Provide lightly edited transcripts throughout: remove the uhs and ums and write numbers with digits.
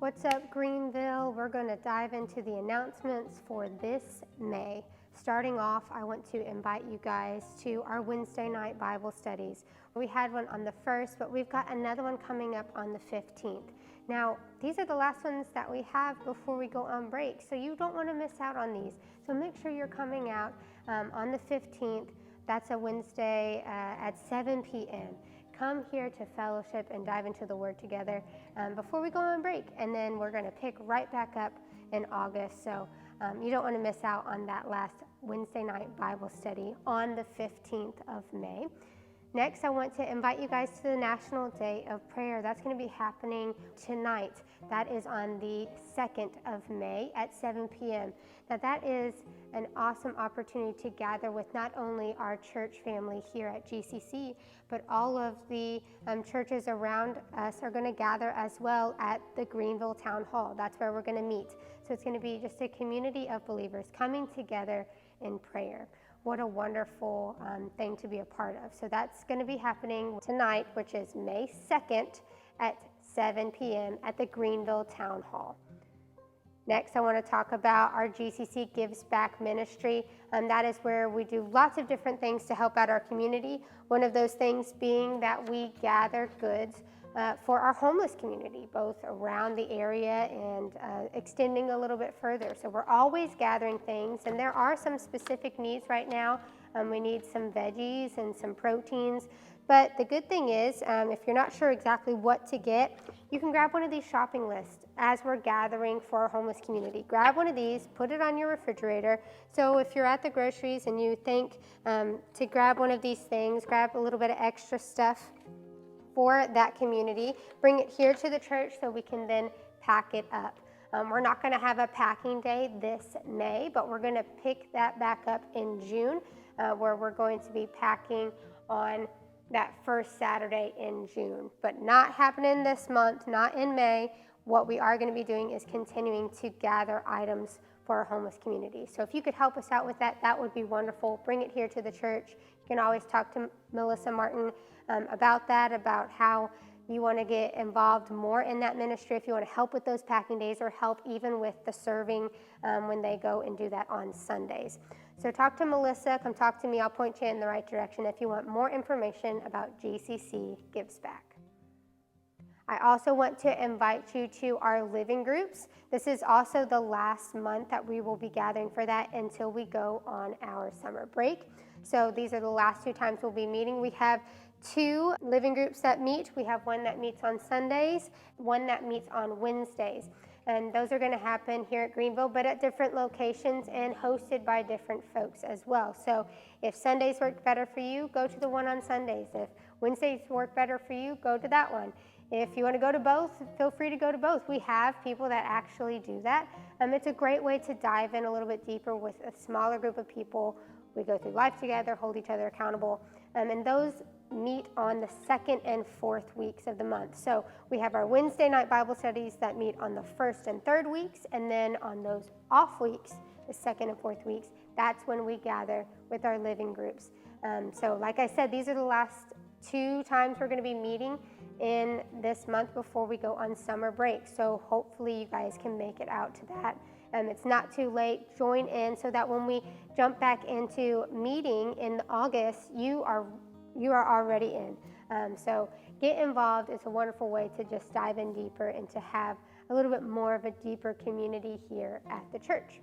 What's up, Greenville? We're going to dive into the announcements for this May. Starting off, I want to invite you guys to our Wednesday night Bible studies. We had one on the 1st, but we've got another one coming up on the 15th. Now, these are the last ones that we have before we go on break, so you don't want to miss out on these. So make sure you're coming out on the 15th. That's a Wednesday at 7 p.m. Come here to fellowship and dive into the Word together before we go on break. And then we're going to pick right back up in August. So you don't want to miss out on that last Wednesday night Bible study on the 15th of May. Next, I want to invite you guys to the National Day of Prayer. That's going to be happening tonight. That is on the 2nd of May at 7 p.m. Now, that is an awesome opportunity to gather with not only our church family here at GCC, but all of the churches around us are going to gather as well at the Greenville Town Hall. That's where we're going to meet. So it's going to be just a community of believers coming together in prayer. What a wonderful thing to be a part of. So that's going to be happening tonight, which is May 2nd at 7 p.m. at the Greenville Town Hall. Next, I want to talk about our GCC Gives Back ministry. That is where we do lots of different things to help out our community. One of those things being that we gather goods for our homeless community, both around the area and extending a little bit further. So we're always gathering things, and there are some specific needs right now. We need some veggies and some proteins. But the good thing is, if you're not sure exactly what to get, you can grab one of these shopping lists as we're gathering for our homeless community. Grab one of these, put it on your refrigerator. So if you're at the groceries and you think to grab one of these things, grab a little bit of extra stuff for that community, bring it here to the church so we can then pack it up. We're not going to have a packing day this May, but we're going to pick that back up in June, where we're going to be packing on that first Saturday in June, but not happening this month, not in May. What we are going to be doing is continuing to gather items for our homeless community. So if you could help us out with that, that would be wonderful. Bring it here to the church. You can always talk to Melissa Martin about that, about how you want to get involved more in that ministry, if you want to help with those packing days or help even with the serving when they go and do that on Sundays. So talk to Melissa, come talk to me, I'll point you in the right direction if you want more information about GCC Gives Back. I also want to invite you to our living groups. This is also the last month that we will be gathering for that until we go on our summer break. So these are the last 2 times we'll be meeting. We have 2 living groups that meet. We have one that meets on Sundays, one that meets on Wednesdays. And those are going to happen here at Greenville, but at different locations and hosted by different folks as well. So if Sundays work better for you, go to the one on Sundays. If Wednesdays work better for you, go to that one. If you want to go to both, feel free to go to both. We have people that actually do that. It's a great way to dive in a little bit deeper with a smaller group of people. We go through life together, hold each other accountable, and those meet on the 2nd and 4th weeks of the month. So we have our Wednesday night Bible studies that meet on the 1st and 3rd weeks, and then on those off weeks, the 2nd and 4th weeks, that's when we gather with our living groups. So like I said, these are the last 2 times we're going to be meeting in this month before we go on summer break. So hopefully you guys can make it out to that. It's not too late. Join in so that when we jump back into meeting in August, you are already in. So get involved. It's a wonderful way to just dive in deeper and to have a little bit more of a deeper community here at the church.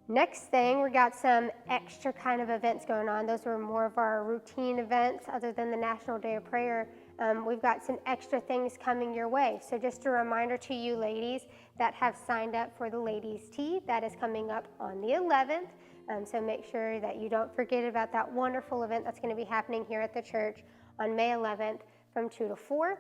Next thing, we got some extra kind of events going on. Those were more of our routine events other than the National Day of Prayer. We've got some extra things coming your way. So just a reminder to you ladies that have signed up for the Ladies' Tea. That is coming up on the 11th. So make sure that you don't forget about that wonderful event that's going to be happening here at the church on May 11th from 2 to 4.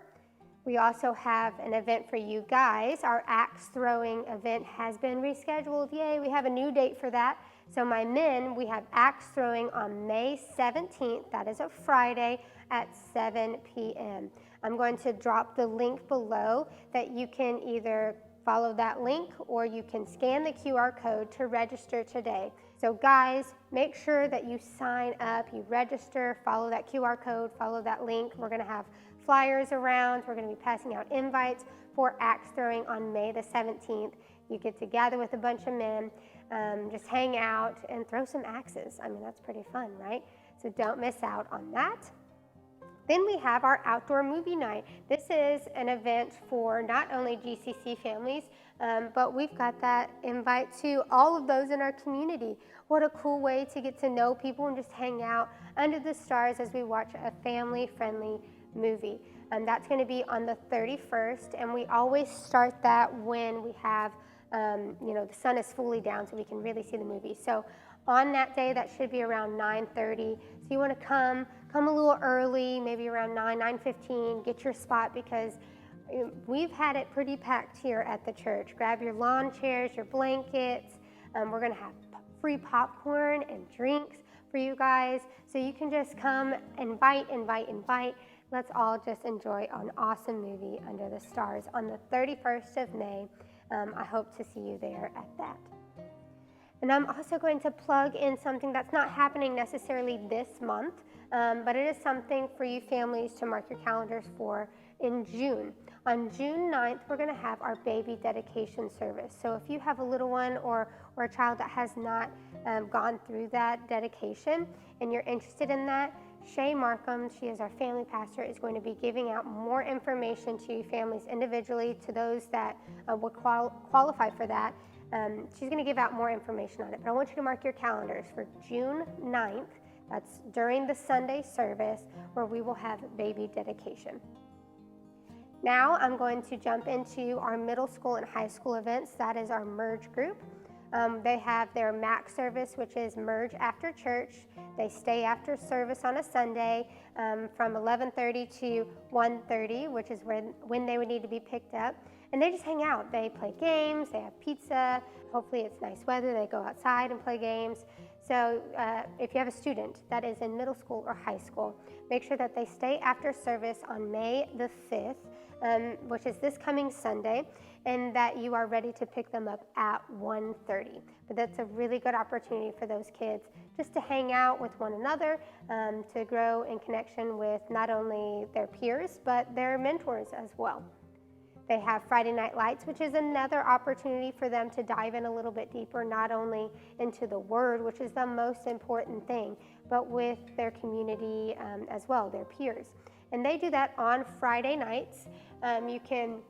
We also have an event for you guys. Our axe throwing event has been rescheduled. Yay, we have a new date for that. So my men, we have axe throwing on May 17th. That is a Friday at 7 p.m. I'm going to drop the link below that you can either follow that link or you can scan the QR code to register today. So guys, make sure that you sign up, you register, follow that QR code, follow that link. We're going to have flyers around. We're going to be passing out invites for axe throwing on May the 17th. You get to gather with a bunch of men, just hang out and throw some axes. I mean, that's pretty fun, right? So don't miss out on that. Then we have our outdoor movie night. This is an event for not only GCC families, but we've got that invite to all of those in our community. What a cool way to get to know people and just hang out under the stars as we watch a family-friendly movie. That's going to be on the 31st, and we always start that when we have, the sun is fully down so we can really see the movie. So on that day, that should be around 9:30. So you want to come a little early, maybe around 9:15, get your spot, because we've had it pretty packed here at the church. Grab your lawn chairs, your blankets. We're going to have free popcorn and drinks for you guys. So you can just come, invite. Let's all just enjoy an awesome movie under the stars on the 31st of May. I hope to see you there at that. And I'm also going to plug in something that's not happening necessarily this month, but it is something for you families to mark your calendars for in June. On June 9th, we're going to have our baby dedication service. So if you have a little one or a child that has not gone through that dedication and you're interested in that, Shay Markham, she is our family pastor, is going to be giving out more information to you families individually, to those that would qualify for that. She's going to give out more information on it, but I want you to mark your calendars for June 9th. That's during the Sunday service where we will have baby dedication. Now I'm going to jump into our middle school and high school events. That is our Merge group. They have their MAC service, which is Merge After Church. They stay after service on a Sunday from 11:30 to 1:30, which is when they would need to be picked up. And they just hang out. They play games, they have pizza. Hopefully it's nice weather. They go outside and play games. So if you have a student that is in middle school or high school, make sure that they stay after service on May the 5th, which is this coming Sunday, and that you are ready to pick them up at 1:30. But that's a really good opportunity for those kids just to hang out with one another, to grow in connection with not only their peers, but their mentors as well. They have Friday Night Lights, which is another opportunity for them to dive in a little bit deeper, not only into the Word, which is the most important thing, but with their community as well, their peers. And they do that on Friday nights. You can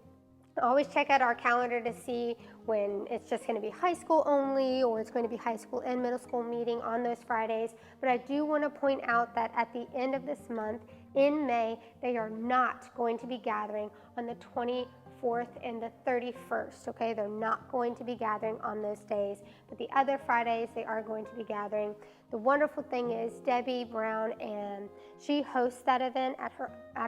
always check out our calendar to see when it's just going to be high school only, or it's going to be high school and middle school meeting on those Fridays. But I do want to point out that at the end of this month, in May, they are not going to be gathering on the 24th and the 31st, okay? They're not going to be gathering on those days, but the other Fridays they are going to be gathering. The wonderful thing is Debbie Brown, and she hosts that event at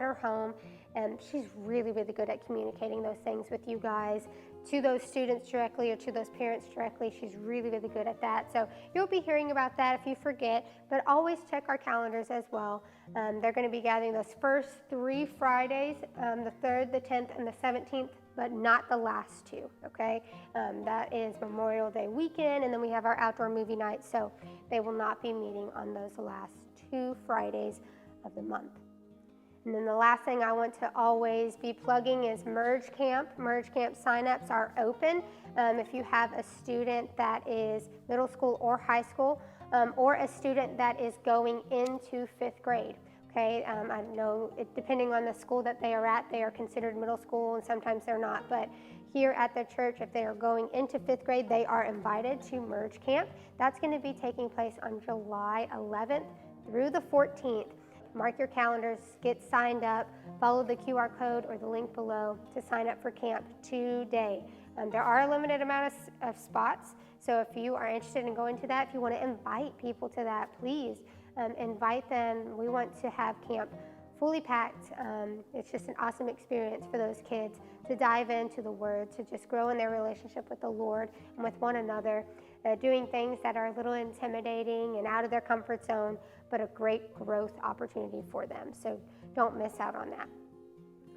her home, and she's really, really good at communicating those things with you guys, to those students directly or to those parents directly. She's really, really good at that. So you'll be hearing about that if you forget, but always check our calendars as well. They're going to be gathering those first 3 Fridays, the 3rd, the 10th, and the 17th, but not the last 2, okay? That is Memorial Day weekend, and then we have our outdoor movie night, so they will not be meeting on those last 2 Fridays of the month. And then the last thing I want to always be plugging is Merge Camp. Merge Camp signups are open. If you have a student that is middle school or high school, or a student that is going into 5th grade. Okay, I know depending on the school that they are at, they are considered middle school, and sometimes they're not. But here at the church, if they are going into 5th grade, they are invited to Merge Camp. That's going to be taking place on July 11th through the 14th. Mark your calendars, get signed up, follow the QR code or the link below to sign up for camp today. There are a limited amount of spots, so if you are interested in going to that, if you want to invite people to that, please invite them. We want to have camp fully packed. It's just an awesome experience for those kids to dive into the Word, to just grow in their relationship with the Lord and with one another, doing things that are a little intimidating and out of their comfort zone, but a great growth opportunity for them. So don't miss out on that.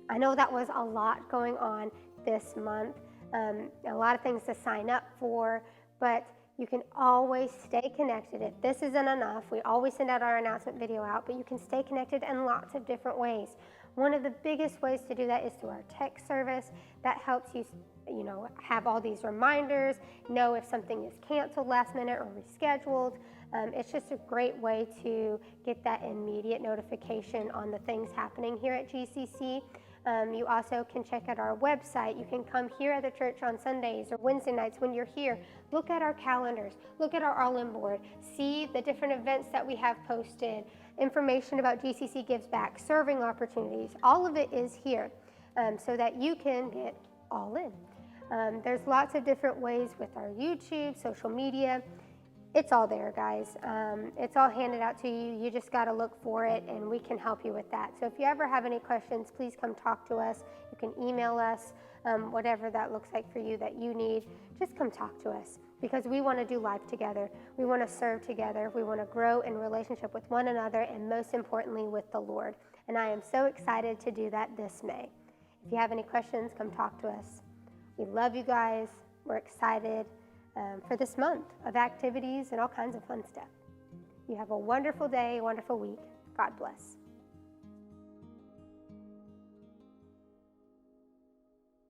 I know that was a lot going on this month, a lot of things to sign up for, but You can always stay connected. If this isn't enough, we always send out our announcement video out, but you can stay connected in lots of different ways. One of the biggest ways to do that is through our text service. That helps you, have all these reminders, know if something is canceled last minute or rescheduled. It's just a great way to get that immediate notification on the things happening here at GCC. You also can check out our website. You can come here at the church on Sundays or Wednesday nights when you're here. Look at our calendars. Look at our all-in board. See the different events that we have posted, information about GCC Gives Back, serving opportunities. All of it is here so that you can get all in. There's lots of different ways with our YouTube, social media. It's all there, guys. It's all handed out to you. You just got to look for it, and we can help you with that. So if you ever have any questions, please come talk to us. You can email us, whatever that looks like for you that you need. Just come talk to us because we want to do life together. We want to serve together. We want to grow in relationship with one another and most importantly with the Lord. And I am so excited to do that this May. If you have any questions, come talk to us. We love you guys. We're excited for this month of activities and all kinds of fun stuff. You have a wonderful day, a wonderful week. God bless.